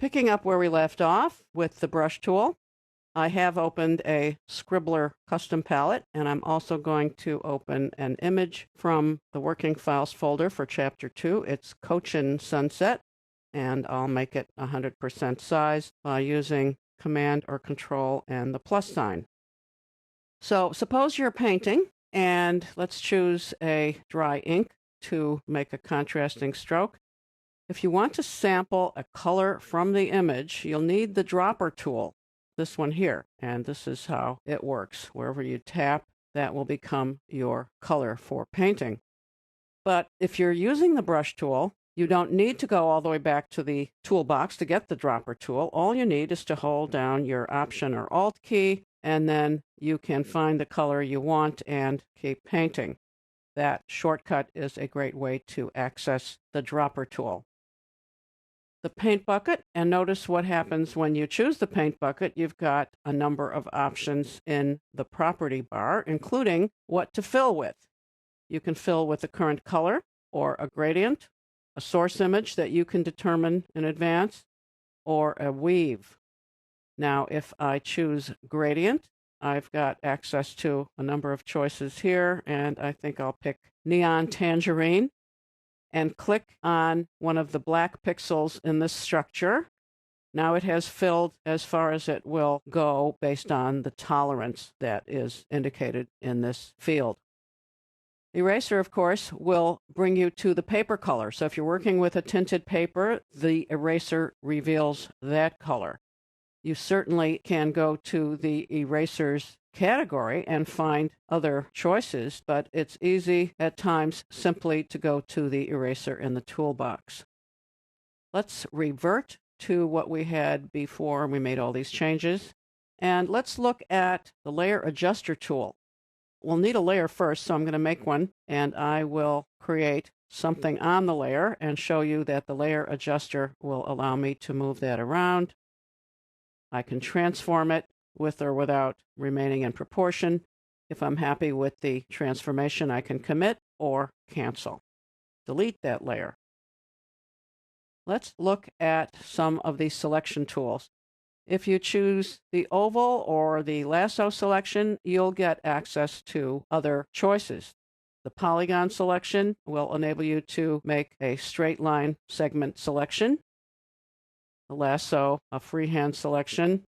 Picking up where we left off with the brush tool, I have opened a Scribbler custom palette, and I'm also going to open an image from the working files folder for chapter 2. It's Cochin Sunset, and I'll make it 100% size by using Command or Control and the plus sign. So suppose you're painting, and let's choose a dry ink to make a contrasting stroke. If you want to sample a color from the image, you'll need the dropper tool, this one here, and this is how it works. Wherever you tap, that will become your color for painting. But if you're using the brush tool, you don't need to go all the way back to the toolbox to get the dropper tool. All you need is to hold down your Option or Alt key, and then you can find the color you want and keep painting. That shortcut is a great way to access the dropper tool. The paint bucket, and notice what happens when you choose the paint bucket. You've got a number of options in the property bar, including what to fill with. You can fill with the current color or a gradient, a source image that you can determine in advance, or a weave. Now, if I choose gradient, I've got access to a number of choices here, and I think I'll pick Neon Tangerine and click on one of the black pixels in this structure. Now it has filled as far as it will go based on the tolerance that is indicated in this field. Eraser, of course, will bring you to the paper color. So if you're working with a tinted paper, the eraser reveals that color. You certainly can go to the erasers category and find other choices, but it's easy at times simply to go to the eraser in the toolbox. Let's revert to what we had before we made all these changes, and let's look at the layer adjuster tool. We'll need a layer first, so I'm going to make one, and I will create something on the layer and show you that the layer adjuster will allow me to move that around. I can transform it with or without remaining in proportion. If I'm happy with the transformation, I can commit or cancel. Delete that layer. Let's look at some of the selection tools. If you choose the oval or the lasso selection, you'll get access to other choices. The polygon selection will enable you to make a straight line segment selection. The lasso, a freehand selection.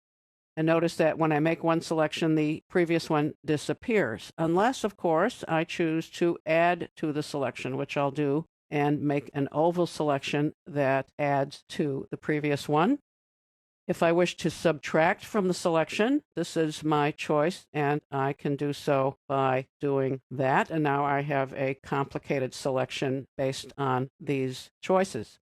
And notice that when I make one selection, the previous one disappears, unless, of course, I choose to add to the selection, which I'll do, and make an oval selection that adds to the previous one. If I wish to subtract from the selection, this is my choice, and I can do so by doing that. And now I have a complicated selection based on these choices.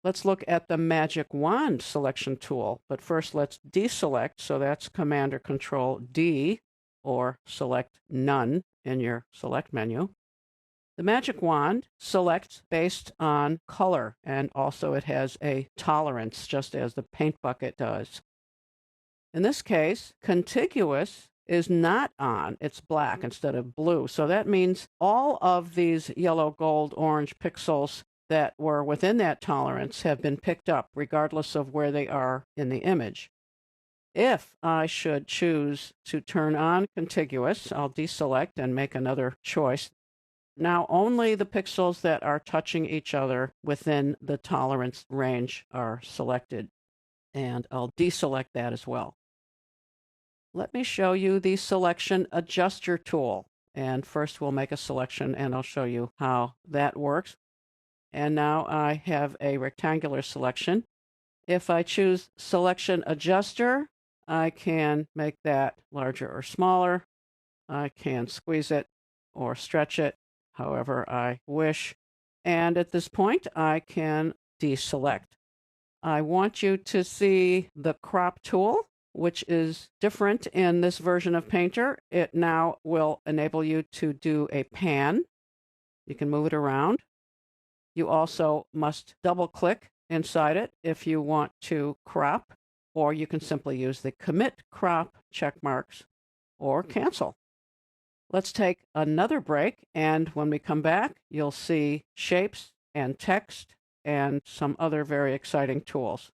Let's look at the magic wand selection tool, but first let's deselect, so that's Command or Control D, or select None in your select menu. The magic wand selects based on color, and also it has a tolerance, just as the paint bucket does. In this case, contiguous is not on, it's black instead of blue, so that means all of these yellow, gold, orange pixels that were within that tolerance have been picked up, regardless of where they are in the image. If I should choose to turn on contiguous, I'll deselect and make another choice. Now only the pixels that are touching each other within the tolerance range are selected, and I'll deselect that as well. Let me show you the selection adjuster tool, and first we'll make a selection and I'll show you how that works. And now I have a rectangular selection. If I choose Selection Adjuster, I can make that larger or smaller. I can squeeze it or stretch it however I wish. And at this point, I can deselect. I want you to see the crop tool, which is different in this version of Painter. It now will enable you to do a pan. You can move it around. You also must double-click inside it if you want to crop, or you can simply use the Commit Crop check marks or cancel. Let's take another break, and when we come back, you'll see shapes and text and some other very exciting tools.